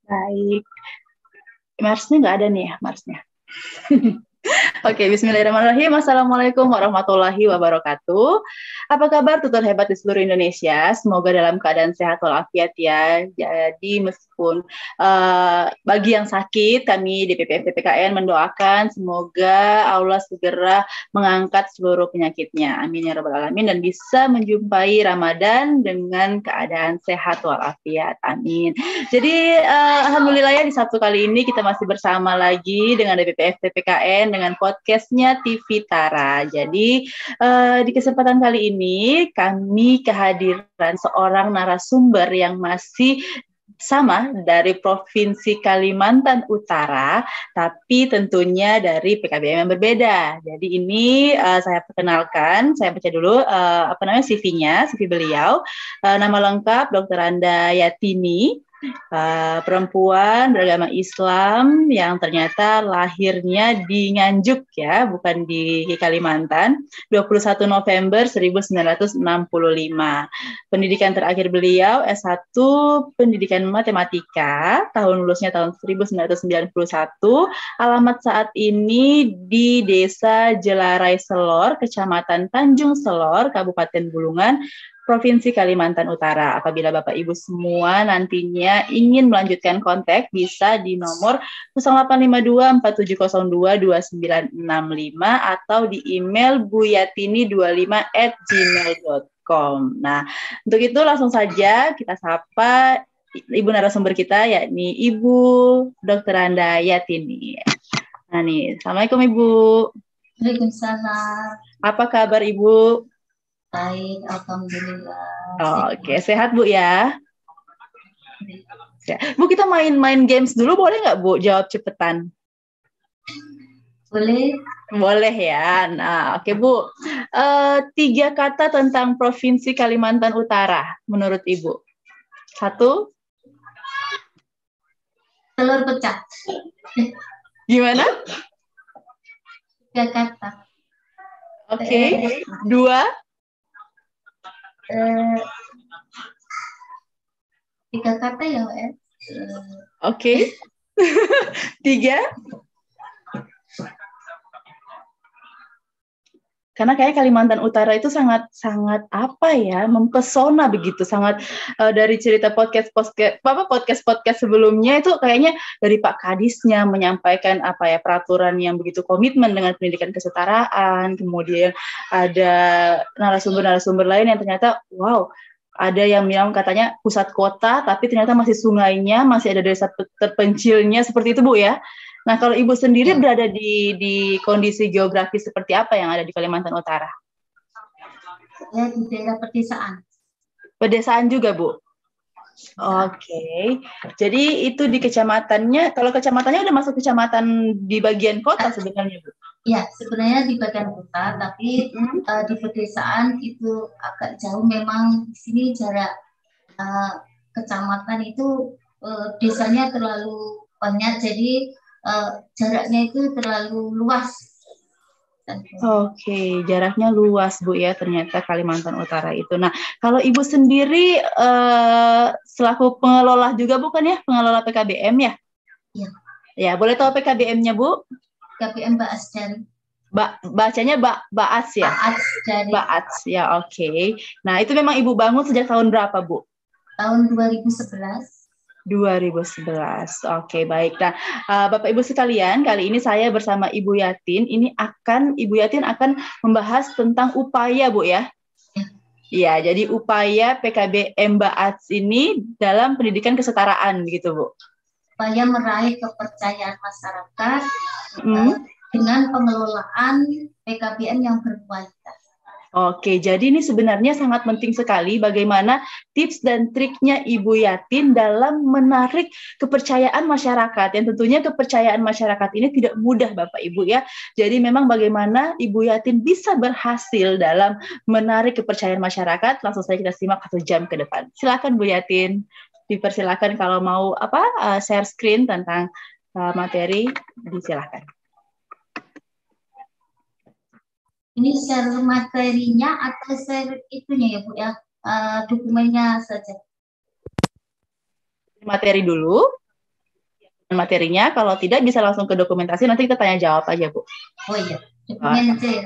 Baik. Marsnya nggak ada nih ya, Marsnya. Oke, bismillahirrahmanirrahim. Assalamualaikum warahmatullahi wabarakatuh. Apa kabar tutor hebat di seluruh Indonesia? Semoga dalam keadaan sehat walafiat ya. Jadi meskipun bagi yang sakit, kami DPP PPKN mendoakan semoga Allah segera mengangkat seluruh penyakitnya. Amin ya rabbal alamin, dan bisa menjumpai Ramadan dengan keadaan sehat walafiat. Amin. Jadi alhamdulillah ya, di Sabtu kali ini kita masih bersama lagi dengan DPP PPKN dengan podcastnya TV Tara. Jadi di kesempatan kali ini kami kehadiran seorang narasumber yang masih sama dari Provinsi Kalimantan Utara, tapi tentunya dari PKBM yang berbeda. Jadi ini saya perkenalkan, saya baca dulu CV-nya, CV beliau. Nama lengkap Dr. Anda Yatini. Perempuan beragama Islam yang ternyata lahirnya di Nganjuk ya, bukan di Kalimantan, 21 November 1965. Pendidikan terakhir beliau S1 Pendidikan Matematika, tahun lulusnya tahun 1991. Alamat saat ini di Desa Jelarai Selor, Kecamatan Tanjung Selor, Kabupaten Bulungan, Provinsi Kalimantan Utara. Apabila Bapak Ibu semua nantinya ingin melanjutkan kontak, bisa di nomor 085247022965 atau di email buyatini25@gmail.com. Nah, untuk itu langsung saja kita sapa Ibu narasumber kita, yakni Ibu Dr. Anda Yatini. Nah nih, Assalamualaikum Ibu. Waalaikumsalam. Apa kabar Ibu? Baik, alhamdulillah. Oke, sehat Bu ya? Bu, kita main games dulu boleh nggak Bu? Jawab cepetan. Boleh. Boleh ya. Nah, oke Bu. 3 kata tentang Provinsi Kalimantan Utara menurut Ibu. 1. Telur pecah. Gimana? 3 kata. Oke. 2. 3 kata ya, Mbak. Oke. 3. Karena kayak Kalimantan Utara itu sangat apa ya, mempesona begitu, sangat dari cerita podcast sebelumnya itu kayaknya dari Pak Kadisnya menyampaikan apa ya, peraturan yang begitu komitmen dengan pendidikan kesetaraan, kemudian ada narasumber lain yang ternyata wow, ada yang bilang katanya pusat kota tapi ternyata masih sungainya, masih ada desa terpencilnya, seperti itu Bu ya. Nah, kalau Ibu sendiri berada di kondisi geografis seperti apa yang ada di Kalimantan Utara? Saya di daerah pedesaan. Pedesaan juga, Bu? Oke. Jadi itu di kecamatannya, kalau kecamatannya udah masuk kecamatan di bagian kota sebenarnya, Bu? Ya, sebenarnya di bagian kota, tapi di pedesaan itu agak jauh. Memang di sini jarak kecamatan itu desanya terlalu banyak, jadi jaraknya itu terlalu luas. Oke, jaraknya luas Bu ya, ternyata Kalimantan Utara itu. Nah, kalau Ibu sendiri selaku pengelola juga bukan ya, pengelola PKBM ya? Iya. Ya, boleh tahu PKBM-nya Bu? PKBM Baas Jari. Bacanya Baas ya? Baas Jari. Baas ya, oke. Nah, itu memang Ibu bangun sejak tahun berapa Bu? Tahun 2011. 2011. Oke, baik. Nah, Bapak Ibu sekalian, kali ini saya bersama Ibu Yatin, Ibu Yatin akan membahas tentang upaya, Bu ya. Iya, jadi upaya PKBM Baats ini dalam pendidikan kesetaraan gitu, Bu. Upaya meraih kepercayaan masyarakat dengan pengelolaan PKBM yang berkualitas. Oke, jadi ini sebenarnya sangat penting sekali bagaimana tips dan triknya Ibu Yatin dalam menarik kepercayaan masyarakat. Yang tentunya kepercayaan masyarakat ini tidak mudah Bapak Ibu ya. Jadi memang bagaimana Ibu Yatin bisa berhasil dalam menarik kepercayaan masyarakat. Langsung saja kita simak 1 jam ke depan. Silakan Bu Yatin, dipersilakan kalau mau share screen tentang materi, disilakan. Ini share materinya atau share itunya ya Bu ya, dokumennya saja? Materi dulu. materinya. Kalau tidak bisa langsung ke dokumentasi, nanti kita tanya jawab aja, Bu. Oh iya, dokumen C.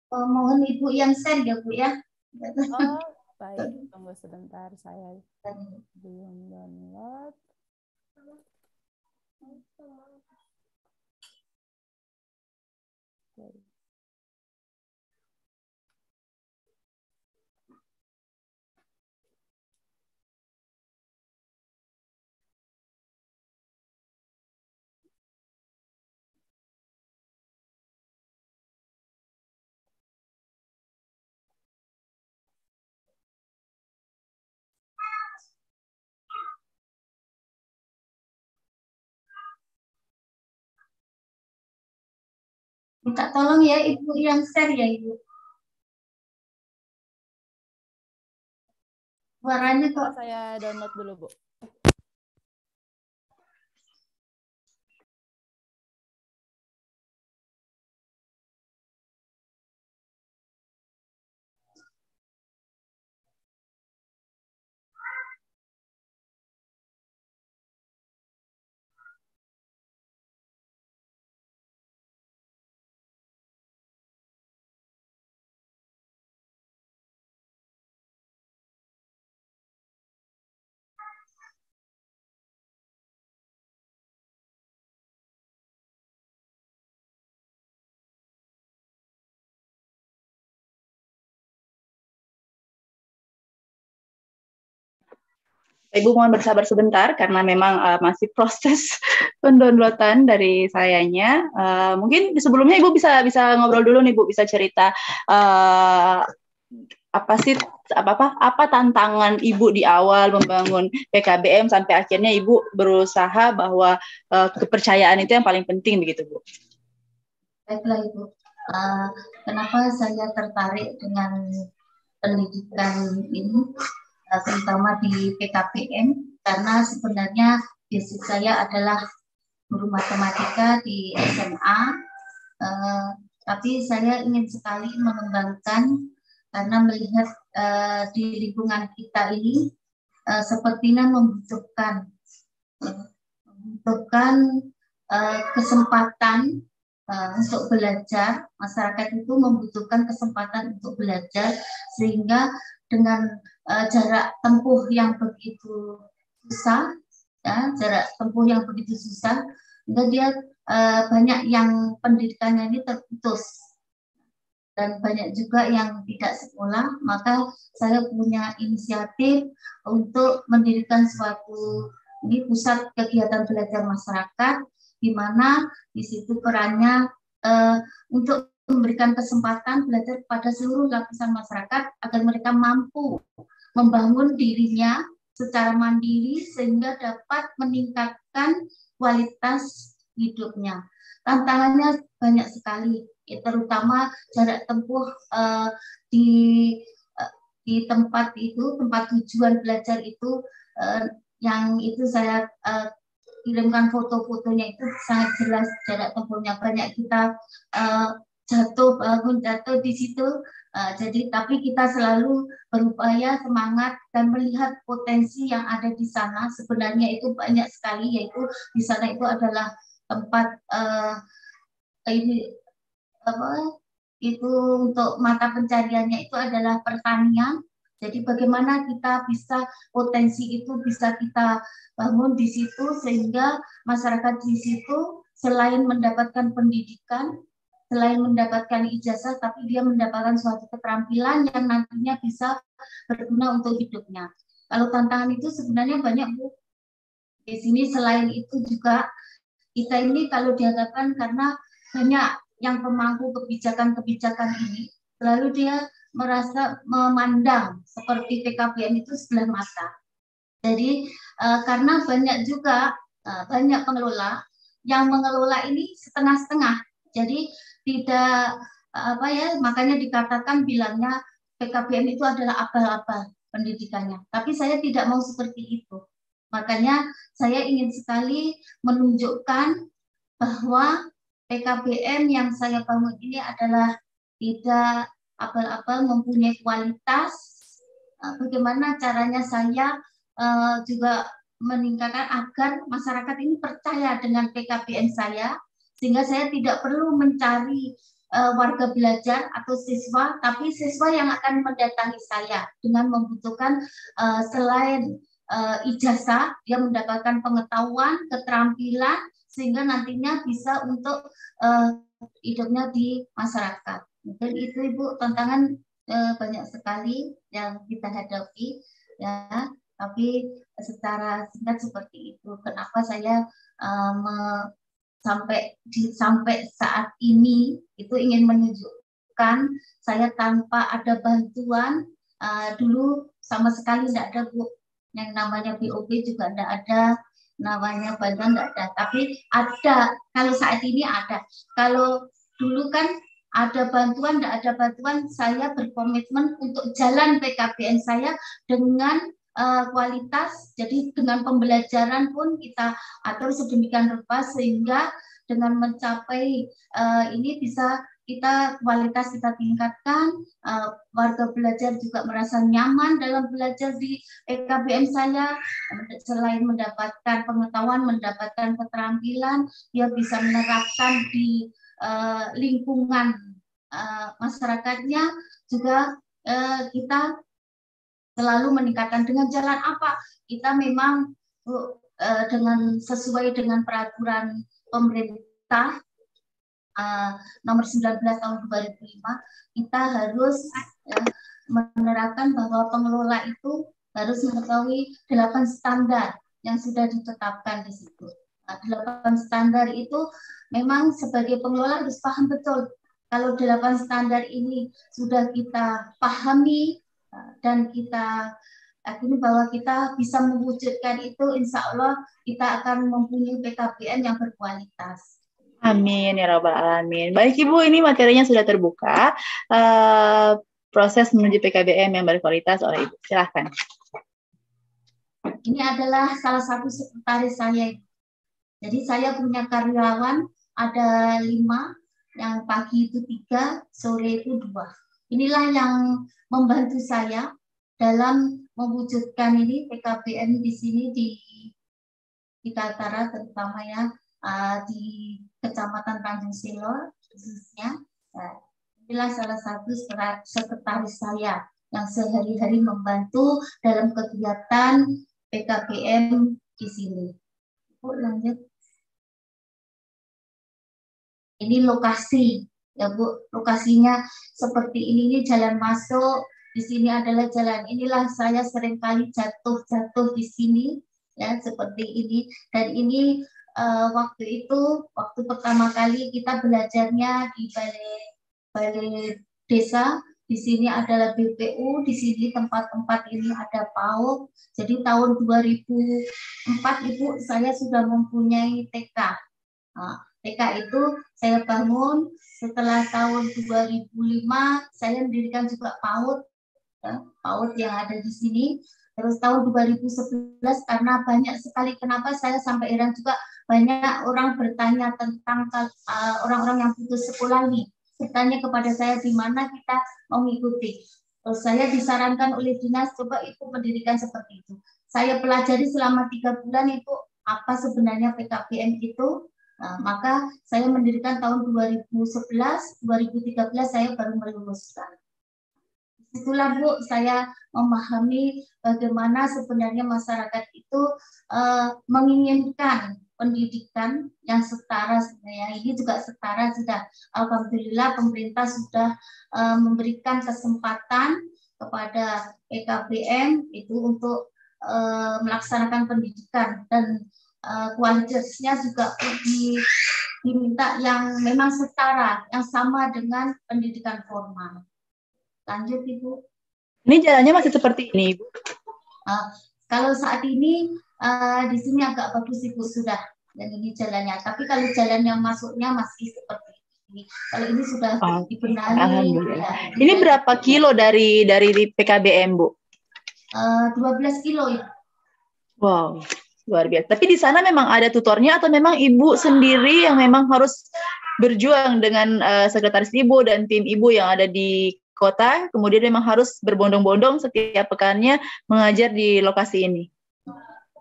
Oh, mohon Ibu yang share ya Bu ya. Oh, baik. Tunggu sebentar, saya belum download. Okay. Minta tolong ya Ibu yang share ya Ibu. Suaranya kok. Saya download dulu, Bu. Ibu mohon bersabar sebentar karena memang masih proses pendownloadan dari sayanya. Mungkin sebelumnya Ibu bisa ngobrol dulu nih Bu, bisa cerita apa sih apa tantangan Ibu di awal membangun PKBM sampai akhirnya Ibu berusaha bahwa kepercayaan itu yang paling penting begitu Bu. Baiklah Ibu. Kenapa saya tertarik dengan pendidikan ini? Terutama di PKBM, karena sebenarnya basic saya adalah guru matematika di SMA, tapi saya ingin sekali mengembangkan karena melihat di lingkungan kita ini sepertinya membutuhkan kesempatan untuk belajar. Masyarakat itu membutuhkan kesempatan untuk belajar, sehingga dengan jarak tempuh yang begitu susah, ya, sehingga dia banyak yang pendidikannya ini terputus dan banyak juga yang tidak sekolah. Maka saya punya inisiatif untuk mendirikan suatu pusat kegiatan belajar masyarakat, di mana di situ perannya untuk memberikan kesempatan belajar kepada seluruh lapisan masyarakat agar mereka mampu membangun dirinya secara mandiri sehingga dapat meningkatkan kualitas hidupnya. Tantangannya banyak sekali, terutama jarak tempuh di tempat tujuan belajar itu, yang itu saya kirimkan foto-fotonya, itu sangat jelas jarak tempuhnya. Banyak kita jatuh di situ. Jadi tapi kita selalu berupaya semangat dan melihat potensi yang ada di sana. Sebenarnya itu banyak sekali, yaitu di sana itu adalah tempat itu untuk mata pencariannya itu adalah pertanian. Jadi bagaimana kita bisa potensi itu bisa kita bangun di situ, sehingga masyarakat di situ selain mendapatkan pendidikan, selain mendapatkan ijazah, tapi dia mendapatkan suatu keterampilan yang nantinya bisa berguna untuk hidupnya. Kalau tantangan itu sebenarnya banyak Bu. Di sini selain itu juga kita ini kalau dihadapkan, karena banyak yang pemangku kebijakan-kebijakan ini, lalu dia merasa memandang seperti PKBM itu sebelah mata. Jadi karena banyak juga banyak pengelola yang mengelola ini setengah-setengah. Jadi tidak makanya dikatakan bilangnya PKBM itu adalah abal-abal. pendidikannya. Tapi saya tidak mau seperti itu. Makanya saya ingin sekali menunjukkan bahwa PKBM yang saya bangun ini adalah tidak abal-abal, mempunyai kualitas. Bagaimana caranya saya juga meningkatkan agar masyarakat ini percaya dengan PKBM saya, sehingga saya tidak perlu mencari warga belajar atau siswa, tapi siswa yang akan mendatangi saya dengan membutuhkan selain ijazah, dia mendapatkan pengetahuan, keterampilan, sehingga nantinya bisa untuk hidupnya di masyarakat. Mungkin itu Ibu, tantangan banyak sekali yang kita hadapi, ya. Tapi secara singkat seperti itu. Kenapa saya sampai saat ini itu ingin menunjukkan saya tanpa ada bantuan, dulu sama sekali tidak ada Bu, yang namanya BOP juga tidak ada, namanya bantuan tidak ada. Tapi ada, kalau saat ini ada. Kalau dulu kan ada bantuan, tidak ada bantuan, saya berkomitmen untuk jalan PKBM saya dengan kualitas. Jadi dengan pembelajaran pun kita atur sedemikian rupa sehingga dengan mencapai ini bisa kita kualitas kita tingkatkan, warga belajar juga merasa nyaman dalam belajar di PKBM saya. Selain mendapatkan pengetahuan, mendapatkan keterampilan, dia bisa menerapkan di lingkungan masyarakatnya. Juga kita selalu meningkatkan dengan jalan apa? Kita memang dengan sesuai dengan peraturan pemerintah nomor 19 tahun 2005, kita harus menerapkan bahwa pengelola itu harus mengetahui 8 standar yang sudah ditetapkan di situ. 8 standar itu memang sebagai pengelola harus paham betul. Kalau 8 standar ini sudah kita pahami dan kita yakini bahwa kita bisa mewujudkan itu, insya Allah kita akan mempunyai PKBM yang berkualitas. Amin ya rabbal alamin. Baik Ibu, ini materinya sudah terbuka. Proses menuju PKBM yang berkualitas oleh Ibu. Silahkan. Ini adalah salah satu sekretaris saya. Jadi saya punya karyawan ada 5, yang pagi itu 3, sore itu 2. Inilah yang membantu saya dalam mewujudkan ini PKBM di sini di Kaltara, terutama ya di Kecamatan Tanjung Silor khususnya. Inilah salah satu sekretaris saya yang sehari-hari membantu dalam kegiatan PKBM di sini. Bu, lanjut. Ini lokasi. Ya Bu, lokasinya seperti ini jalan masuk, di sini adalah jalan. Inilah saya seringkali jatuh di sini, ya seperti ini. Dan ini waktu pertama kali kita belajarnya di balai desa. Di sini adalah BPU, di sini tempat-tempat ini ada PAUD. Jadi tahun 2004 Ibu saya sudah mempunyai TK. TK itu saya bangun setelah tahun 2005, saya mendirikan juga PAUD, ya, PAUD yang ada di sini. Terus tahun 2011 karena banyak sekali, kenapa saya sampai heran juga banyak orang bertanya tentang orang-orang yang putus sekolah nih, bertanya kepada saya di mana kita mau mengikuti. Terus saya disarankan oleh dinas coba ikut pendidikan seperti itu. Saya pelajari selama 3 bulan itu apa sebenarnya PKBM itu. Maka saya mendirikan tahun 2011, 2013 saya baru meluluskan. Itulah Bu, saya memahami bagaimana sebenarnya masyarakat itu menginginkan pendidikan yang setara. Sebenarnya ini juga setara sudah. Alhamdulillah pemerintah sudah memberikan kesempatan kepada PKBM itu untuk melaksanakan pendidikan, dan kualitasnya juga diminta yang memang setara, yang sama dengan pendidikan formal. Lanjut Ibu. Ini jalannya masih seperti ini Ibu? Kalau saat ini di sini agak bagus Ibu sudah, dan ini jalannya. Tapi kalau jalan yang masuknya masih seperti ini. Kalau ini sudah dibenahi. Alhamdulillah. Ya, ini berapa kilo dari PKBM Bu? 12 kilo ya. Wow, luar biasa. Tapi di sana memang ada tutornya atau memang ibu sendiri yang memang harus berjuang dengan sekretaris ibu dan tim ibu yang ada di kota, kemudian memang harus berbondong-bondong setiap pekannya mengajar di lokasi ini?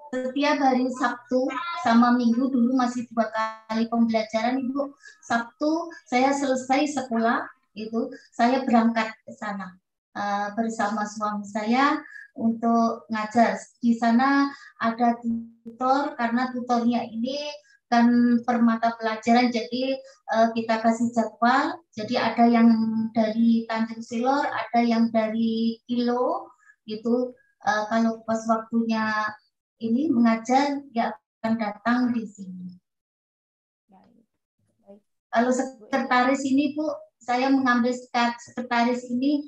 Setiap hari Sabtu sama Minggu, dulu masih 2 kali pembelajaran, Ibu. Sabtu saya selesai sekolah, itu saya berangkat ke sana bersama suami saya untuk ngajar. Di sana ada tutor, karena tutornya ini kan per mata pelajaran, jadi kita kasih jadwal. Jadi ada yang dari Tanjung Silor, ada yang dari Kilo, gitu. Kalau pas waktunya ini mengajar, dia akan datang di sini. Kalau sekretaris ini, Bu, saya mengambil sekretaris ini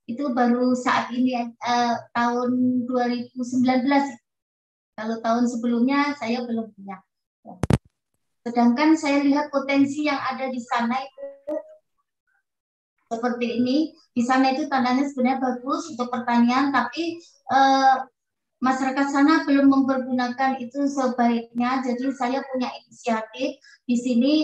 itu baru saat ini tahun 2019. Kalau tahun sebelumnya saya belum punya. Sedangkan saya lihat potensi yang ada di sana itu seperti ini. Di sana itu tandanya sebenarnya bagus untuk pertanian, tapi masyarakat sana belum mempergunakan itu sebaiknya. Jadi saya punya inisiatif di sini,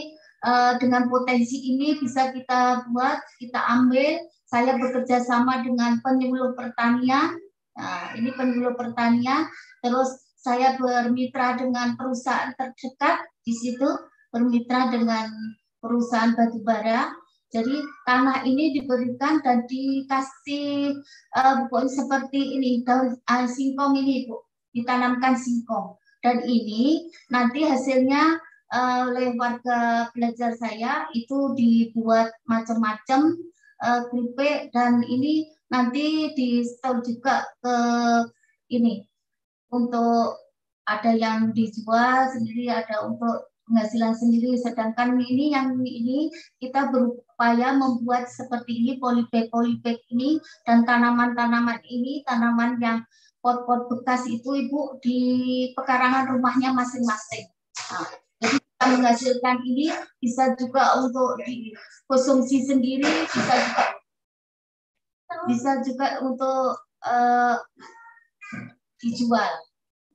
dengan potensi ini bisa kita buat, kita ambil. Saya bekerja sama dengan penyuluh pertanian. Nah, ini penyuluh pertanian. Terus saya bermitra dengan perusahaan terdekat di situ, bermitra dengan perusahaan batubara. Jadi tanah ini diberikan dan dikasih seperti ini, daun singkong ini, Bu, ditanamkan singkong. Dan ini nanti hasilnya oleh warga belajar saya itu dibuat macam-macam keripik, dan ini nanti di store juga ke ini untuk ada yang dijual sendiri, ada untuk penghasilan sendiri. Sedangkan ini yang ini kita berupaya membuat seperti ini, polybag ini, dan tanaman-tanaman ini, tanaman yang pot-pot bekas itu, Ibu, di pekarangan rumahnya masing-masing. Nah, jadi kita menghasilkan ini bisa juga untuk dikonsumsi sendiri, bisa juga untuk dijual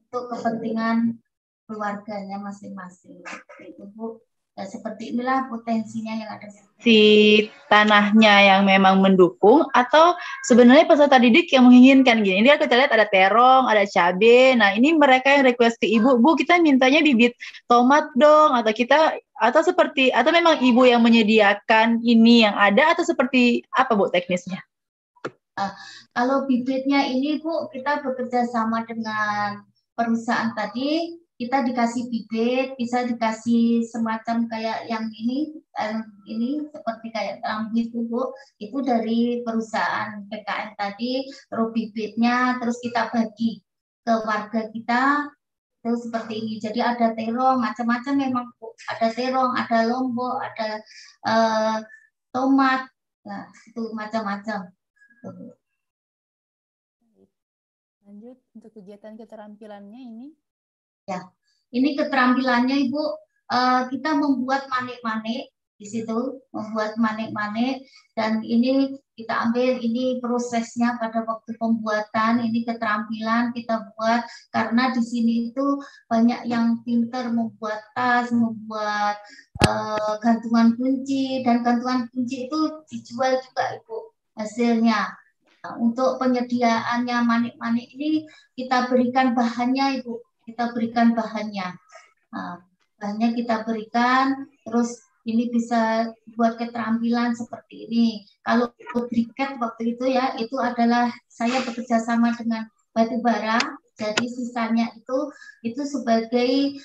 untuk kepentingan keluarganya masing-masing. Itu, Bu. Ya, seperti inilah potensinya yang ada. Si tanahnya yang memang mendukung atau sebenarnya peserta didik yang menginginkan gini. Ini kita lihat ada terong, ada cabai. Nah, ini mereka yang request ke ibu, Bu, kita mintanya bibit tomat dong, atau seperti, atau memang ibu yang menyediakan ini yang ada, atau seperti apa, Bu, teknisnya? Kalau bibitnya ini, Bu, kita bekerja sama dengan perusahaan tadi. Kita dikasih bibit, bisa dikasih semacam kayak yang ini seperti kayak rambu itu, Bu. Itu dari perusahaan PKN tadi, terus bibitnya, terus kita bagi ke warga kita, terus seperti ini. Jadi ada terong, macam-macam memang, Bu. Ada terong, ada lombok, ada tomat, nah itu macam-macam. Lanjut untuk kegiatan keterampilannya ini. Ya, ini keterampilannya, Ibu, kita membuat manik-manik di situ, membuat manik-manik, dan ini kita ambil ini prosesnya pada waktu pembuatan. Ini keterampilan kita buat karena di sini itu banyak yang pintar membuat tas, membuat gantungan kunci, dan gantungan kunci itu dijual juga, Ibu, hasilnya. Nah, untuk penyediaannya manik-manik ini kita berikan bahannya, Ibu. Kita berikan bahannya. Nah, bahannya kita berikan, terus ini bisa buat keterampilan seperti ini. Kalau briket waktu itu ya, itu adalah saya bekerja sama dengan batubara, jadi sisanya itu sebagai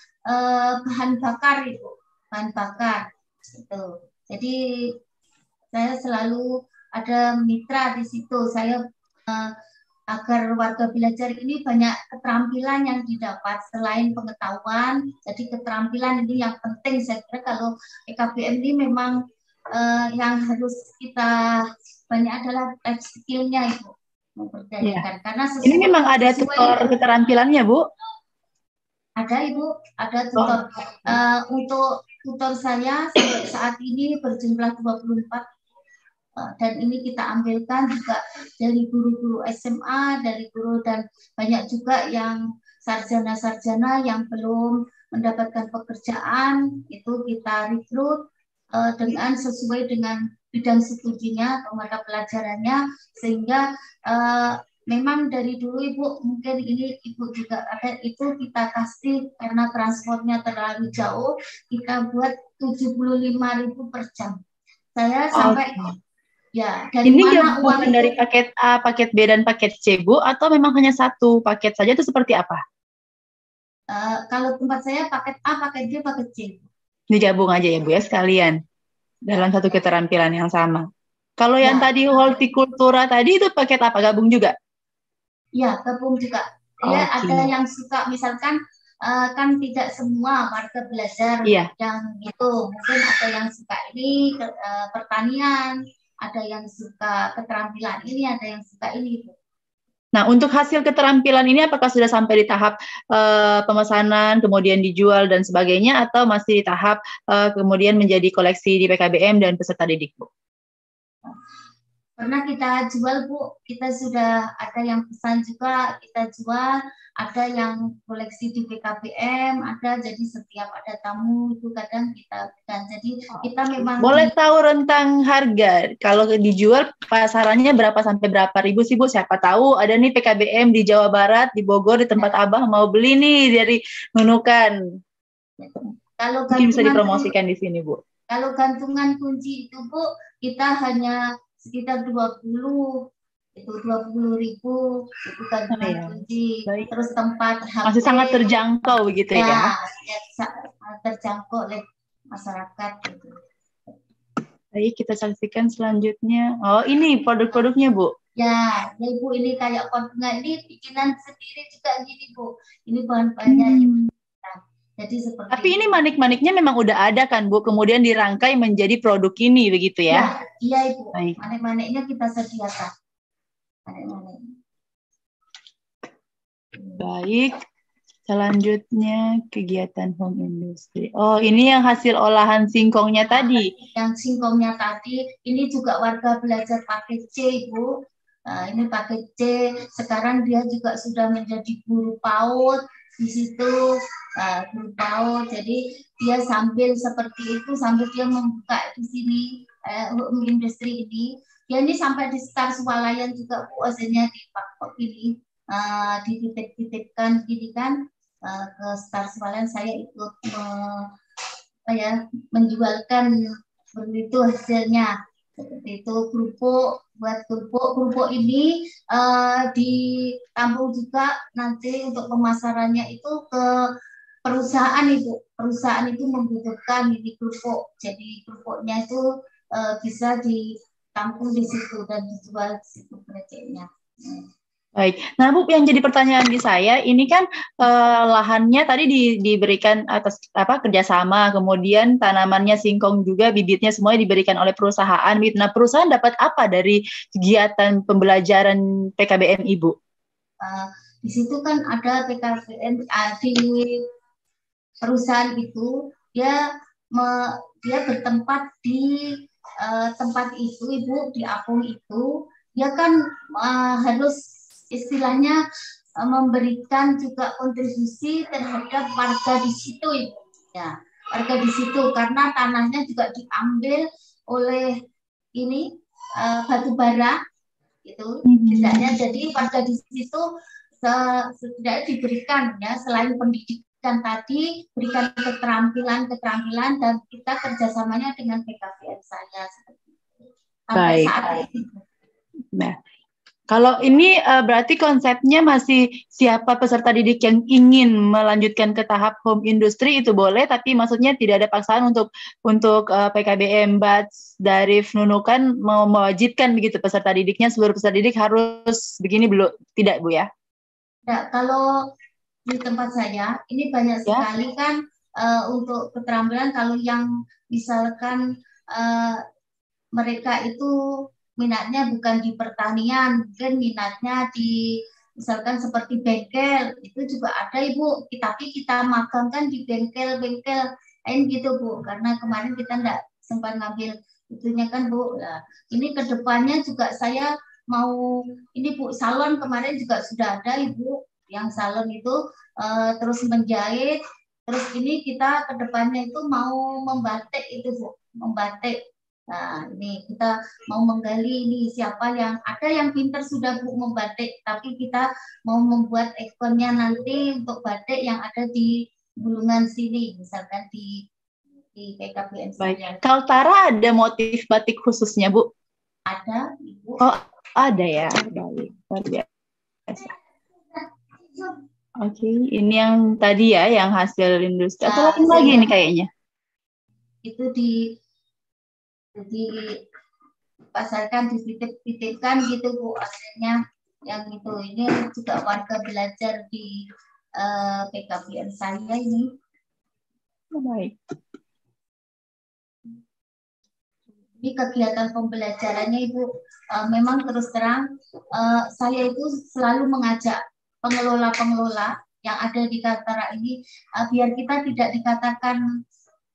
bahan bakar, Ibu. Bahan bakar. Gitu. Jadi saya selalu ada mitra di situ. Saya agar warga belajar ini banyak keterampilan yang didapat selain pengetahuan. Jadi keterampilan ini yang penting. Saya kira kalau EKBM ini memang yang harus kita banyak adalah life skill-nya, Ibu, memperdayakan. Ya. Karena ini memang ada tutor keterampilannya, Bu? Ada, Ibu, ada tutor. Untuk tutor saya sampai saat ini berjumlah 24. Dan ini kita ambilkan juga dari guru-guru SMA, dari guru dan banyak juga yang sarjana-sarjana yang belum mendapatkan pekerjaan, itu kita rekrut dengan sesuai dengan bidang studinya atau mata pelajarannya, sehingga memang dari dulu Ibu, mungkin ini Ibu juga ada, itu kita kasih karena transportnya terlalu jauh, kita buat 75.000 per jam. Saya sampai ya, dari ini mana uang gabungan dari paket A, paket B, dan paket C, Bu? Atau memang hanya satu paket saja, itu seperti apa? Kalau tempat saya paket A, paket B, paket C. Digabung aja ya, Bu, ya, sekalian. Dalam satu keterampilan yang sama. Kalau yang tadi hortikultura tadi, itu paket apa? Gabung juga? Ya, gabung juga. Ya, ada yang suka, misalkan, kan tidak semua warga belajar yang itu. Mungkin ada yang suka ini, pertanian, ada yang suka keterampilan ini, ada yang suka ini. Nah, untuk hasil keterampilan ini apakah sudah sampai di tahap pemesanan, kemudian dijual dan sebagainya, atau masih di tahap kemudian menjadi koleksi di PKBM dan peserta didik, Bu? Pernah kita jual, Bu. Kita sudah ada yang pesan juga, kita jual. Ada yang koleksi di PKBM, ada, jadi setiap ada tamu itu kadang kita berikan. Jadi kita memang boleh tahu rentang harga kalau dijual pasarannya berapa sampai berapa ribu sih, Bu? Siapa tahu ada nih PKBM di Jawa Barat, di Bogor, di tempat Abah mau beli nih dari Nunukan. Kalau mungkin bisa dipromosikan di sini, Bu. Kalau gantungan kunci itu, Bu, kita hanya sekitar 20. Itu 20.000 itu gantungan kunci. Baik. Terus tempat HP masih sangat terjangkau begitu ya? Ya, terjangkau oleh masyarakat gitu. Baik, kita saksikan selanjutnya. Oh, ini produk-produknya, Bu. Ya, Ibu, ini kayak kontengan ini bikinan sendiri juga gini, Bu. Ini bahan-bahannya Ibu. Jadi seperti tapi ini manik-maniknya memang udah ada kan, Bu? Kemudian dirangkai menjadi produk ini begitu ya? Iya, Ibu. Manik-maniknya kita sediakan. Baik, selanjutnya kegiatan home industry. Oh, ini yang hasil olahan singkongnya tadi. Yang singkongnya tadi, ini juga warga belajar paket C, Ibu. Nah, ini paket C. Sekarang dia juga sudah menjadi guru PAUD di situ, guru PAUD. Jadi dia sambil seperti itu, sambil dia membuka di sini home industry ini. Ya, ini sampai di Star Swalayan juga, Bu, hasilnya di Pakpok ini dititip-titipkan gini kan ke Star Swalayan. Saya ikut menjualkan begitu hasilnya. Seperti itu, kerupuk, buat kerupuk ini ditampung juga nanti untuk pemasarannya itu ke perusahaan, Ibu. Perusahaan itu membutuhkan ini kerupuk. Jadi kerupuknya itu bisa ditampung di situ dan dijual di situ produknya. Baik. Nah, Bu, yang jadi pertanyaan di saya, ini kan lahannya tadi diberikan atas kerjasama, kemudian tanamannya singkong juga, bibitnya semuanya diberikan oleh perusahaan. Nah, perusahaan dapat apa dari kegiatan pembelajaran PKBM Ibu? Di situ kan ada PKBM di perusahaan itu, dia bertempat di tempat itu, Ibu, di Apung itu, dia kan harus istilahnya memberikan juga kontribusi terhadap warga di situ, Ibu. Ya, warga di situ, karena tanahnya juga diambil oleh ini batu bara itu setidaknya. Jadi warga di situ setidaknya diberikan, ya, selain pendidikan tadi, berikan keterampilan dan kita kerjasamanya dengan PKBM saya seperti itu sampai saat ini. Nah, kalau ini berarti konsepnya masih siapa peserta didik yang ingin melanjutkan ke tahap home industry itu boleh, tapi maksudnya tidak ada paksaan untuk PKBM Batch dari Nunukan mau mewajibkan begitu peserta didiknya, seluruh peserta didik harus begini, belum, tidak, Bu, ya? Nah, kalau di tempat saya ini banyak sekali kan untuk keterampilan. Kalau yang misalkan mereka itu minatnya bukan di pertanian, mungkin minatnya di misalkan seperti bengkel, itu juga ada, Ibu. Tapi kita magang kan di bengkel-bengkel lain gitu, Bu. Karena kemarin kita enggak sempat ngambil itunya kan Bu. Nah, ini kedepannya juga saya mau ini Bu, salon kemarin juga sudah ada Ibu yang salon itu terus menjahit, terus ini kita kedepannya itu mau membatik itu Bu, membatik. Nah, ini kita mau menggali ini siapa yang ada yang pinter sudah Bu membatik, tapi kita mau membuat ekornya nanti untuk batik yang ada di Bulungan sini, misalkan di PKBN. Baik. Kaltara ada motif batik khususnya, Bu? Ada, Ibu. Oh, ada ya. Baik, luar biasa. Oke, ini yang tadi ya, yang hasil industri. Atau lain lagi nih kayaknya? Itu dipasarkan, dititipkan gitu Bu, akhirnya yang itu. Ini juga warga belajar di PKBN saya ini. Baik. Ini kegiatan pembelajarannya Ibu, memang terus terang saya itu selalu mengajak pengelola-pengelola yang ada di Kaltara ini biar kita tidak dikatakan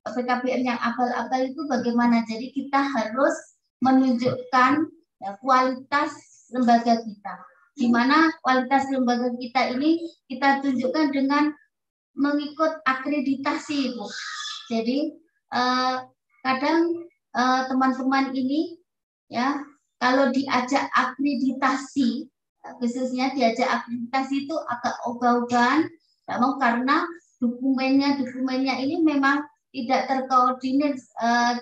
PKBN yang abal-abal itu bagaimana. Jadi kita harus menunjukkan ya, kualitas lembaga kita. Di mana kualitas lembaga kita ini kita tunjukkan dengan mengikut akreditasi Ibu. Jadi kadang teman-teman ini ya kalau diajak akreditasi, khususnya diajak akreditasi itu agak ogah-ogahan, tidak mau karena dokumennya ini memang tidak terkoordinir,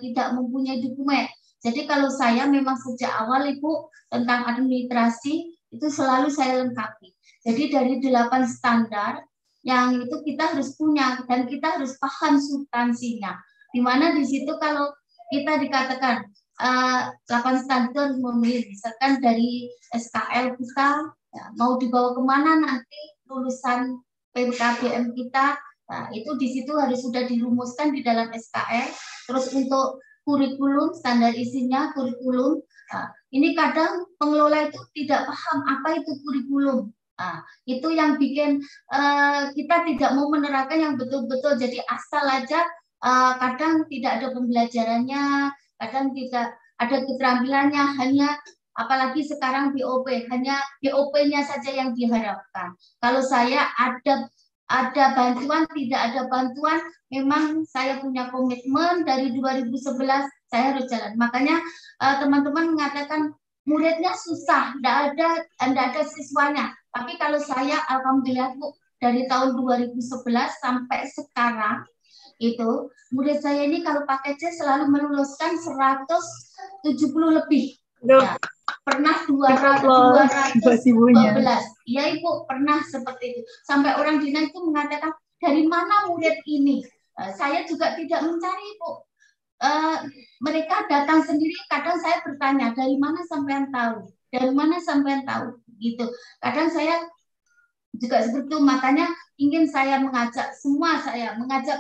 tidak mempunyai dokumen. Jadi kalau saya memang sejak awal Ibu tentang administrasi itu selalu saya lengkapi. Jadi dari 8 standar yang itu kita harus punya dan kita harus paham substansinya. Di mana di situ kalau kita dikatakan 8 standar memilih, misalkan dari SKL kita ya, mau dibawa kemana nanti lulusan PKBM kita, nah, itu di situ harus sudah dirumuskan di dalam SKL. Terus untuk kurikulum, standar isinya kurikulum, nah, ini kadang pengelola itu tidak paham apa itu kurikulum. Nah, itu yang bikin kita tidak mau menerapkan yang betul-betul, jadi asal aja. Kadang tidak ada pembelajarannya, kadang tidak ada keterampilannya, hanya apalagi sekarang BOP, hanya BOP-nya saja yang diharapkan. Kalau saya ada bantuan, tidak ada bantuan, memang saya punya komitmen dari 2011 saya harus jalan. Makanya teman-teman mengatakan muridnya susah, tidak ada siswanya. Tapi kalau saya alhamdulillah Bu, dari tahun 2011 sampai sekarang itu murid saya ini kalau pakai C selalu meluluskan 170 lebih. Ya, pernah 212. Ya Ibu, pernah seperti itu. Sampai orang Dina itu mengatakan, dari mana murid ini? Saya juga tidak mencari Ibu. Mereka datang sendiri, kadang saya bertanya, dari mana sampean tahu? Dari mana sampean tahu? Gitu. Kadang saya juga seperti itu, makanya ingin saya mengajak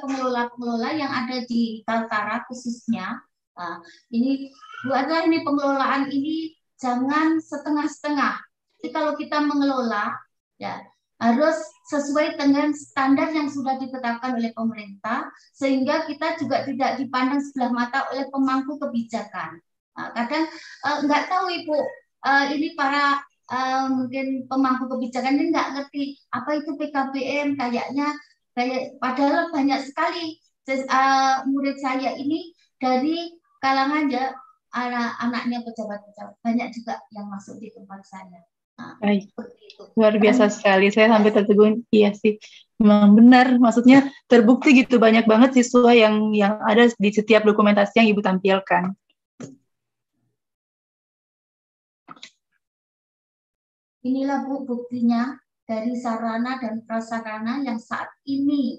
pengelola-pengelola yang ada di Kaltara khususnya. Nah, ini buatlah ini pengelolaan ini jangan setengah-setengah. Jadi kalau kita mengelola ya harus sesuai dengan standar yang sudah ditetapkan oleh pemerintah, sehingga kita juga tidak dipandang sebelah mata oleh pemangku kebijakan. Nah, kadang nggak tahu Ibu, ini para mungkin pemangku kebijakan ini nggak ngerti apa itu PKBM, padahal banyak sekali murid saya ini dari kalangan ya anak-anaknya pejabat-pejabat, banyak juga yang masuk di tempat saya. Nah, luar biasa sekali, saya sampai tertegun. Iya sih, memang benar, maksudnya terbukti gitu, banyak banget siswa yang ada di setiap dokumentasi yang Ibu tampilkan. Inilah Bu buktinya dari sarana dan prasarana yang saat ini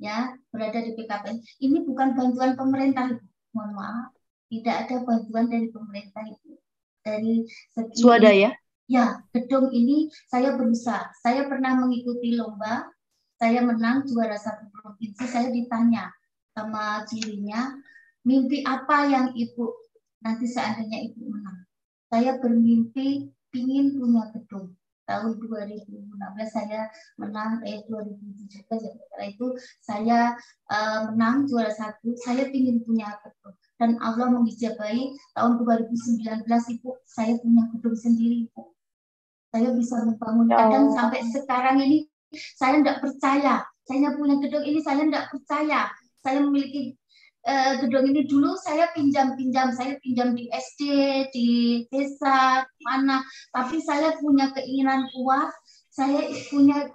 ya berada di PKBN. Ini bukan bantuan pemerintah Ibu. Mohon maaf, tidak ada bantuan dari pemerintah Ibu. Dari segi swadaya. Ya, gedung ini saya berusaha. Saya pernah mengikuti lomba, saya menang juara 1 provinsi. Saya ditanya sama jurinya, mimpi apa yang Ibu nanti seandainya Ibu menang? Saya bermimpi ingin punya gedung. Tahun 2016 saya menang, 2017 setelah itu saya menang juara 1. Saya ingin punya gedung. dan Allah mengijabahi tahun 2019 Ibu, saya punya gedung sendiri Ibu. Saya bisa membangun. Kadang sampai sekarang ini saya tidak percaya. Saya punya gedung ini, saya tidak percaya. Saya memiliki gedung ini. Dulu saya pinjam di SD, di desa, mana. Tapi saya punya keinginan kuat, saya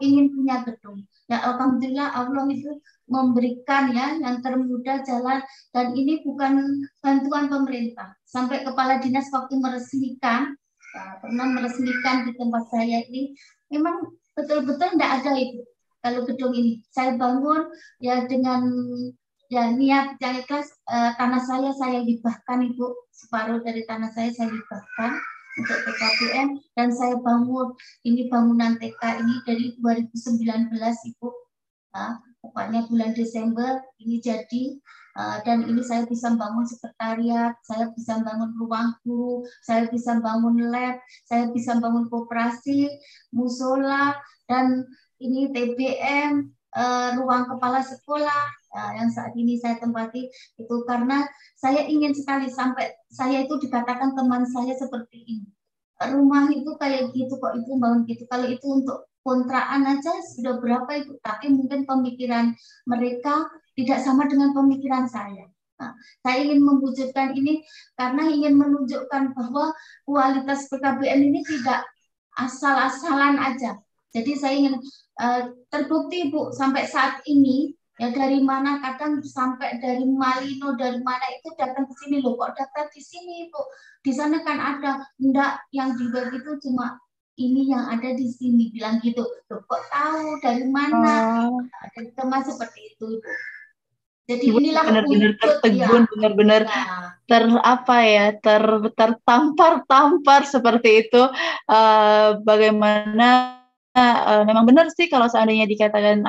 ingin punya gedung. Ya Alhamdulillah Allah itu memberikan ya yang termudah jalan, dan ini bukan bantuan pemerintah. Sampai kepala dinas waktu meresmikan, pernah meresmikan di tempat saya ini, memang betul-betul tidak ada itu. Kalau gedung ini saya bangun ya dengan ya niat yang ikhlas. Tanah saya hibahkan Ibu, separuh dari tanah saya hibahkan untuk PKBM, dan saya bangun ini bangunan TK ini dari 2019 Ibu. Pokoknya bulan Desember ini jadi, dan ini saya bisa bangun sekretariat, saya bisa bangun ruang guru, saya bisa bangun lab, saya bisa bangun koperasi, musola, dan ini TBM, ruang kepala sekolah yang saat ini saya tempati itu karena saya ingin sekali sampai saya itu dikatakan teman saya seperti ini. Rumah itu kayak gitu kok Ibu bangun gitu. Kalau itu untuk kontrakan aja sudah berapa itu, tapi mungkin pemikiran mereka tidak sama dengan pemikiran saya. Nah, saya ingin mewujudkan ini karena ingin menunjukkan bahwa kualitas PKBM ini tidak asal-asalan aja. Jadi saya ingin terbukti Bu sampai saat ini ya, dari mana kadang sampai dari Malino, dari mana itu datang ke sini loh, kok daftar di sini Bu, di sana kan ada. Enggak, yang juga gitu cuma ini yang ada di sini, bilang gitu. Loh, kok tahu dari mana? Dari teman seperti itu Ibu. Jadi Ibu inilah benar-benar tertegun, ya. benar-benar tertampar seperti itu. Bagaimana memang benar sih kalau seandainya dikatakan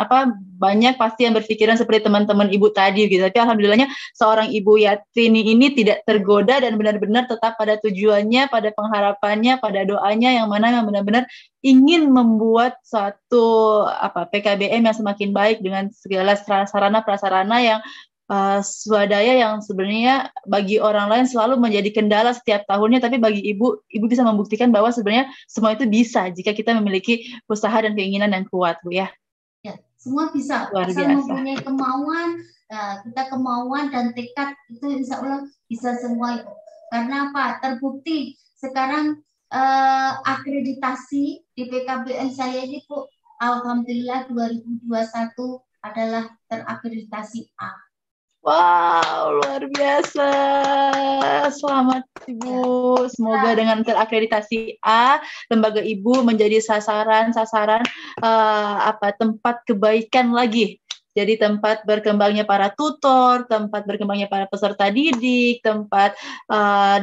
banyak pasti yang berpikiran seperti teman-teman Ibu tadi gitu. Tapi alhamdulillahnya seorang Ibu Yatrini ini tidak tergoda dan benar-benar tetap pada tujuannya, pada pengharapannya, pada doanya yang mana yang benar-benar ingin membuat suatu PKBM yang semakin baik dengan segala sarana prasarana yang swadaya yang sebenarnya bagi orang lain selalu menjadi kendala setiap tahunnya, tapi bagi Ibu bisa membuktikan bahwa sebenarnya semua itu bisa jika kita memiliki usaha dan keinginan yang kuat, Bu ya. Ya, semua bisa. Luar Asal biasa. mempunyai kemauan, kita kemauan dan tekad itu insya Allah bisa semua itu. Karena apa? Terbukti sekarang akreditasi di PKBM saya ini Bu, alhamdulillah 2021 adalah terakreditasi A. Wow, luar biasa. Selamat Ibu. Semoga dengan terakreditasi A, lembaga Ibu menjadi sasaran tempat kebaikan lagi. Jadi tempat berkembangnya para tutor, tempat berkembangnya para peserta didik, tempat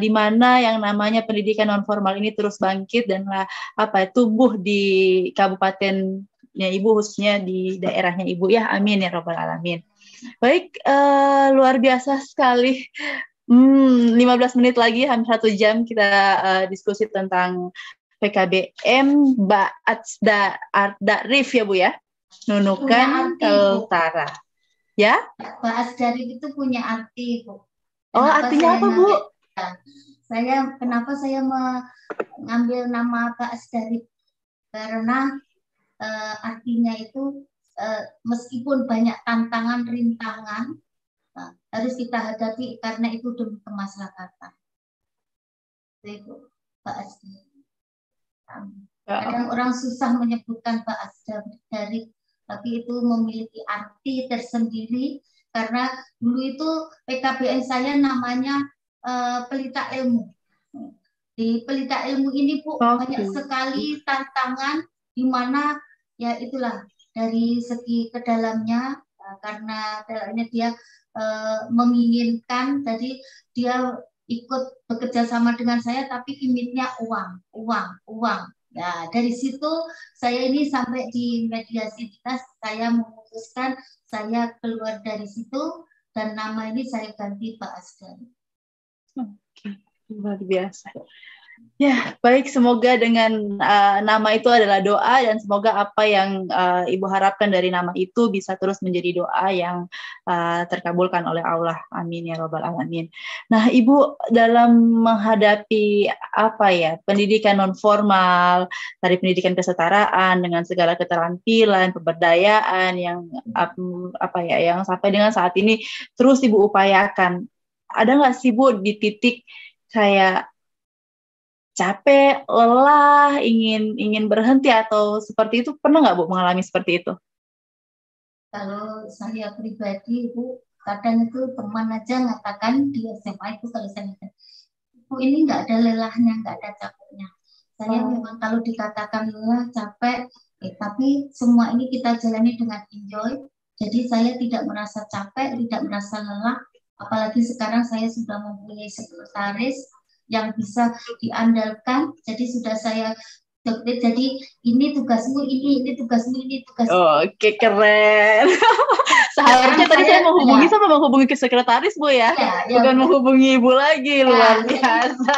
di mana yang namanya pendidikan non formal ini terus bangkit dan tumbuh di kabupatennya Ibu, khususnya di daerahnya Ibu ya. Amin ya rabbal alamin. Baik, luar biasa sekali. 15 menit lagi, hampir 1 jam kita diskusi tentang PKBM Mbak Arif ya Bu ya, Nunukan Kaltara. Ya? Mbak Asdari itu punya arti Bu. Artinya apa Bu? Kenapa saya mengambil nama Mbak Asdari? Karena artinya itu meskipun banyak tantangan, rintangan, harus kita hadapi karena itu demi kemaslahatan. Itu Pak Asdari. Kadang orang susah menyebutkan Pak Asdari, tapi itu memiliki arti tersendiri karena dulu itu PKBM saya namanya Pelita Ilmu. Di Pelita Ilmu ini Bu banyak sekali tantangan di mana ya itulah dari segi ke dalamnya, karena dalamnya dia menginginkan, jadi dia ikut bekerja sama dengan saya tapi limitnya uang. Ya, dari situ saya ini sampai di mediasi dinas, saya memutuskan saya keluar dari situ dan nama ini saya ganti Pak Asdari. Oke, luar biasa. Ya, baik. Semoga dengan nama itu adalah doa dan semoga apa yang Ibu harapkan dari nama itu bisa terus menjadi doa yang terkabulkan oleh Allah. Amin ya Rabbal Alamin. Nah, Ibu dalam menghadapi pendidikan non formal, dari pendidikan kesetaraan dengan segala keterampilan, pemberdayaan yang yang sampai dengan saat ini terus Ibu upayakan. Ada nggak sih Bu di titik kayak capek, lelah, ingin berhenti atau seperti itu, pernah nggak Bu mengalami seperti itu? Kalau saya pribadi, Bu, kadang itu teman aja ngatakan di SMA itu kalau saya Bu ini nggak ada lelahnya, nggak ada capeknya. Saya memang kalau dikatakan lelah, capek, tapi semua ini kita jalani dengan enjoy. Jadi saya tidak merasa capek, tidak merasa lelah. Apalagi sekarang saya sudah mempunyai sekretaris yang bisa diandalkan. Jadi sudah saya jadi ini tugasmu ini tugasmu ini tugasmu. Oke, keren. Seharusnya tadi saya menghubungi sama menghubungi ke sekretaris Bu ya, bukan menghubungi Ibu lagi. Luar biasa.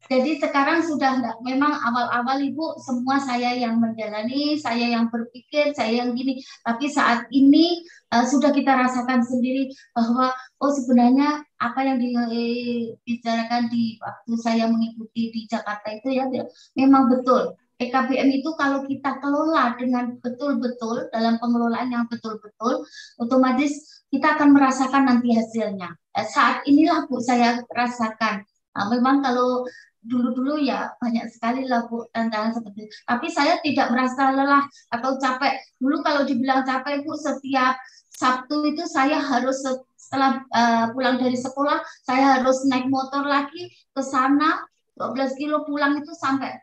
Jadi sekarang sudah enggak, memang awal-awal Ibu semua saya yang menjalani, saya yang berpikir, saya yang gini. Tapi saat ini sudah kita rasakan sendiri bahwa sebenarnya apa yang dibicarakan di waktu saya mengikuti di Jakarta itu ya memang betul. PKBM itu kalau kita kelola dengan betul-betul dalam pengelolaan yang betul-betul, otomatis kita akan merasakan nanti hasilnya. Saat inilah Bu saya rasakan. Memang kalau dulu-dulu ya banyak sekali lah Bu tantangan seperti itu. Tapi saya tidak merasa lelah atau capek. Dulu kalau dibilang capek Bu, setiap Sabtu itu saya harus setelah pulang dari sekolah, saya harus naik motor lagi ke sana 12 kilo pulang itu sampai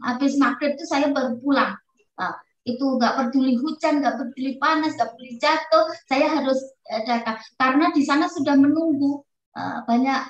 habis maghrib itu saya baru pulang. Itu nggak peduli hujan, nggak peduli panas, nggak peduli jatuh, saya harus datang karena di sana sudah menunggu banyak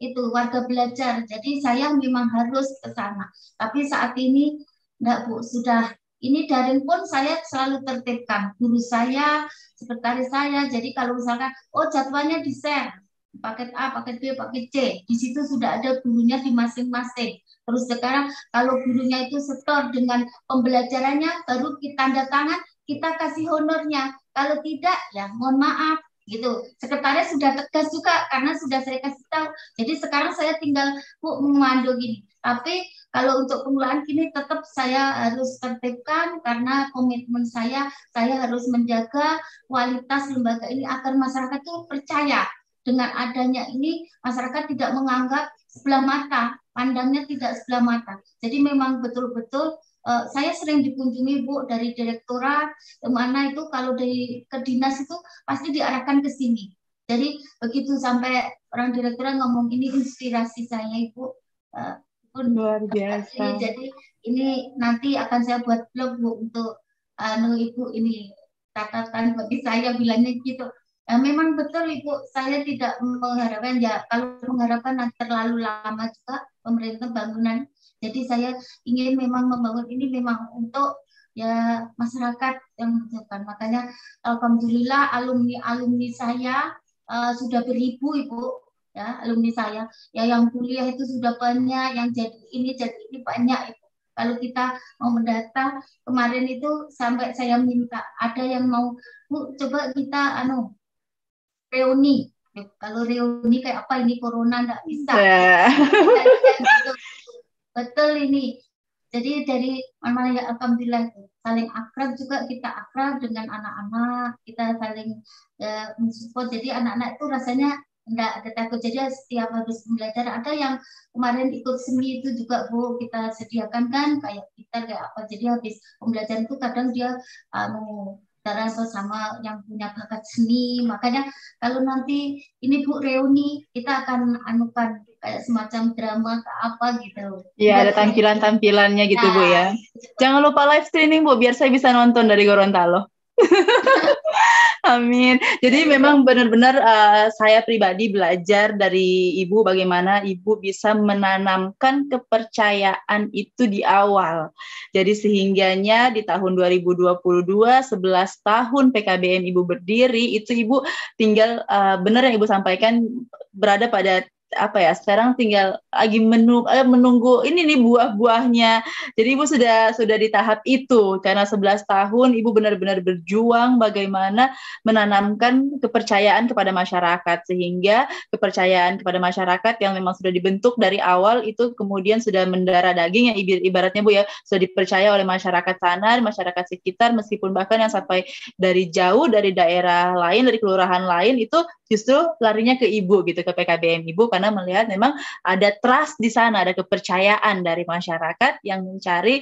itu warga belajar. Jadi saya memang harus ke sana. Tapi saat ini enggak Bu, sudah ini daring pun saya selalu tertibkan. Guru saya, sekretaris saya. Jadi kalau misalkan jadwalnya di-share, paket A, paket B, paket C. Di situ sudah ada gurunya di masing-masing. Terus sekarang kalau gurunya itu setor dengan pembelajarannya, baru kita tanda tangan, kita kasih honornya. Kalau tidak, ya mohon maaf gitu. Sekretaris sudah tegas juga karena sudah saya kasih tahu. Jadi sekarang saya tinggal Bu memandu gini. Tapi kalau untuk pengelolaan kini tetap saya harus tertibkan karena komitmen saya harus menjaga kualitas lembaga ini agar masyarakat itu percaya dengan adanya ini, masyarakat tidak menganggap sebelah mata, pandangnya tidak sebelah mata. Jadi memang betul-betul saya sering dikunjungi Bu dari direktorat, kemana itu kalau dari ke dinas itu pasti diarahkan ke sini. Jadi begitu sampai orang direktorat ngomong ini inspirasi saya Ibu. Luar biasa. Jadi ini nanti akan saya buat blog Bu untuk Ibu ini catatan bagi saya bilangnya gitu. Memang betul Ibu, saya tidak mengharapkan kalau mengharapkan terlalu lama juga pemerintah bangunan. Jadi saya ingin memang membangun ini memang untuk ya masyarakat yang membutuhkan. Makanya alhamdulillah alumni saya sudah beribu Ibu, ya alumni saya. Ya yang kuliah itu sudah banyak, yang jadi ini banyak Ibu. Kalau kita mau mendata kemarin itu sampai saya minta ada yang mau Bu coba kita reuni. Kalau reuni kayak apa ini corona nggak bisa. Betul ini. Jadi dari mana ya alhamdulillah saling akrab juga, kita akrab dengan anak-anak, kita saling mensupport. Jadi anak-anak itu rasanya enggak ada takut. Jadi setiap habis belajar ada yang kemarin ikut seni itu juga Bu kita sediakan kan kayak kita kayak apa. Jadi habis pembelajaran itu kadang dia cara bersama yang punya bakat seni. Makanya kalau nanti ini Bu reuni kita akan anukan kayak semacam drama ke apa gitu. Iya, ada tampilan-tampilannya gitu Bu ya. Jangan lupa live streaming Bu, biar saya bisa nonton dari Gorontalo. Amin. Jadi memang benar-benar saya pribadi belajar dari Ibu bagaimana Ibu bisa menanamkan kepercayaan itu di awal. Jadi sehingganya di tahun 2022, 11 tahun PKBM Ibu berdiri, itu Ibu tinggal benar yang Ibu sampaikan berada pada apa ya, sekarang tinggal lagi menunggu ini nih buah-buahnya. Jadi Ibu sudah di tahap itu karena 11 tahun Ibu benar-benar berjuang bagaimana menanamkan kepercayaan kepada masyarakat, sehingga kepercayaan kepada masyarakat yang memang sudah dibentuk dari awal itu kemudian sudah mendarah daging, yang ibaratnya Bu ya, sudah dipercaya oleh masyarakat sana, masyarakat sekitar, meskipun bahkan yang sampai dari jauh, dari daerah lain, dari kelurahan lain, itu justru larinya ke Ibu gitu, ke PKBM Ibu, karena melihat memang ada trust di sana, ada kepercayaan dari masyarakat yang mencari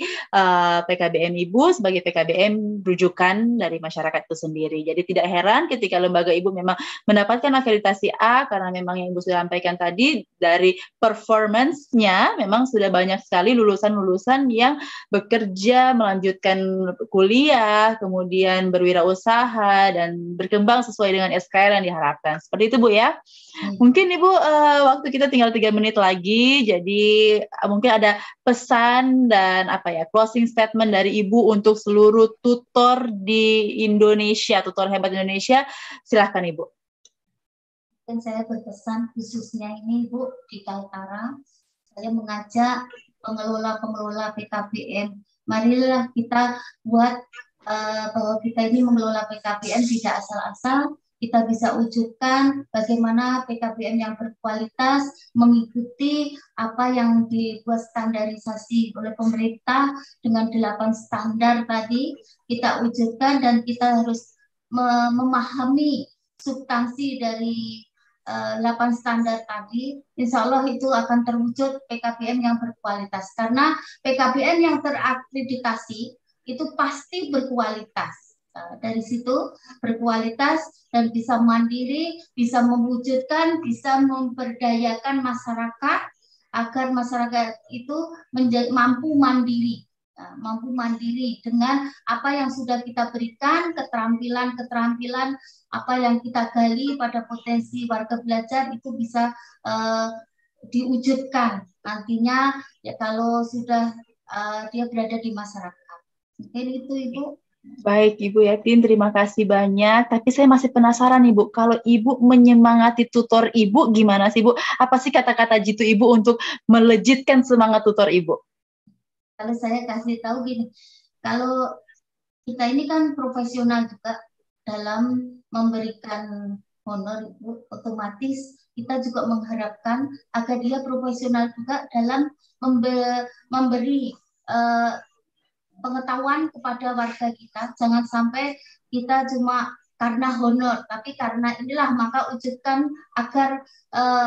PKBM Ibu sebagai PKBM rujukan dari masyarakat itu sendiri. Jadi tidak heran ketika lembaga Ibu memang mendapatkan akreditasi A, karena memang yang Ibu sudah sampaikan tadi, dari performance-nya memang sudah banyak sekali lulusan-lulusan yang bekerja, melanjutkan kuliah, kemudian berwirausaha, dan berkembang sesuai dengan SKL yang diharapkan. Seperti itu Bu ya. Mungkin Ibu waktu kita tinggal 3 menit lagi, jadi mungkin ada pesan dan closing statement dari Ibu untuk seluruh tutor di Indonesia, tutor hebat Indonesia. Silahkan Ibu. Dan saya berpesan khususnya ini Bu di Kaltara, saya mengajak pengelola PKBM, marilah kita buat bahwa kita ini mengelola PKBM tidak asal-asal, kita bisa wujudkan bagaimana PKBM yang berkualitas mengikuti apa yang dibuat standarisasi oleh pemerintah dengan 8 standar tadi, kita wujudkan dan kita harus memahami substansi dari 8 standar tadi. Insya Allah itu akan terwujud PKBM yang berkualitas, karena PKBM yang terakreditasi itu pasti berkualitas. Dari situ berkualitas dan bisa mandiri, bisa mewujudkan, bisa memberdayakan masyarakat agar masyarakat itu mampu mandiri. Mampu mandiri dengan apa yang sudah kita berikan, keterampilan apa yang kita gali pada potensi warga belajar itu bisa diwujudkan nantinya ya kalau sudah dia berada di masyarakat. Mungkin itu Ibu. Baik Ibu Yatin, terima kasih banyak. Tapi saya masih penasaran nih Bu, kalau Ibu menyemangati tutor Ibu gimana sih Bu? Apa sih kata-kata jitu Ibu untuk melejitkan semangat tutor Ibu? Kalau saya kasih tahu gini, kalau kita ini kan profesional juga dalam memberikan honor Ibu, otomatis kita juga mengharapkan agar dia profesional juga dalam memberi pengetahuan kepada warga kita. Jangan sampai kita cuma karena honor, tapi karena inilah maka wujudkan agar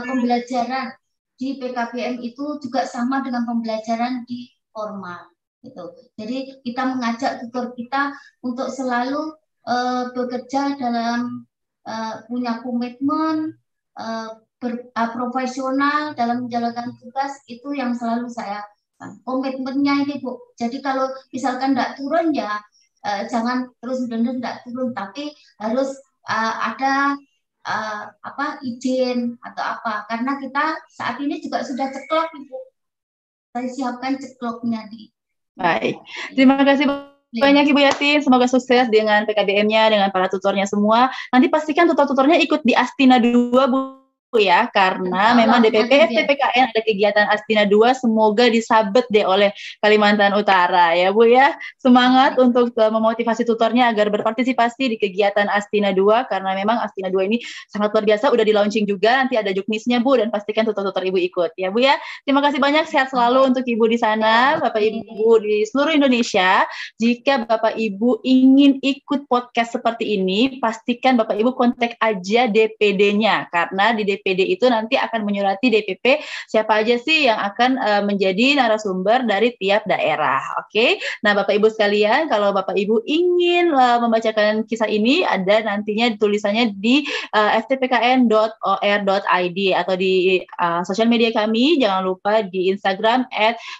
pembelajaran di PKBM itu juga sama dengan pembelajaran di formal. Gitu. Jadi kita mengajak tutor kita untuk selalu bekerja dalam punya komitmen profesional dalam menjalankan tugas, itu yang selalu saya komitmennya ini Bu. Jadi kalau misalkan tidak turun ya jangan terus benar tidak turun, tapi harus ada izin atau apa, karena kita saat ini juga sudah ceklok Ibu. Saya siapkan cekloknya di. Baik, terima kasih banyak Ibu Yatin, semoga sukses dengan PKBM-nya, dengan para tutornya semua. Nanti pastikan tutor-tutornya ikut di Astina 2 Bu ya, karena memang DPP FTPKN ada kegiatan Astina 2, semoga disabet deh oleh Kalimantan Utara ya Bu ya. Semangat untuk memotivasi tutornya agar berpartisipasi di kegiatan Astina 2, karena memang Astina 2 ini sangat luar biasa, udah di launching juga, nanti ada juknisnya Bu, dan pastikan tutor-tutor Ibu ikut ya Bu ya. Terima kasih banyak, sehat selalu untuk Ibu di sana, Bapak Ibu di seluruh Indonesia. Jika Bapak Ibu ingin ikut podcast seperti ini, pastikan Bapak Ibu kontak aja DPD-nya, karena di DPD itu nanti akan menyurati DPP siapa aja sih yang akan menjadi narasumber dari tiap daerah. Oke? Nah, Bapak Ibu sekalian, kalau Bapak Ibu ingin membacakan kisah ini, ada nantinya tulisannya di ftpkn.or.id atau di sosial media kami. Jangan lupa di Instagram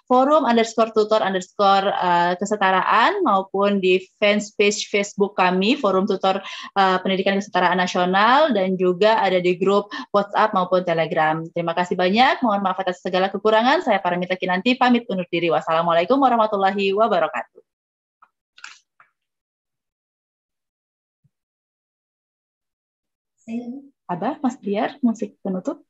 @forum_tutor_kesetaraan maupun di fanpage Facebook kami, Forum Tutor Pendidikan Kesetaraan Nasional, dan juga ada di grup WhatsApp maupun Telegram. Terima kasih banyak. Mohon maaf atas segala kekurangan. Saya Paramita Kinanti pamit undur diri. Wassalamualaikum warahmatullahi wabarakatuh. Abah, Mas Biar, musik penutup.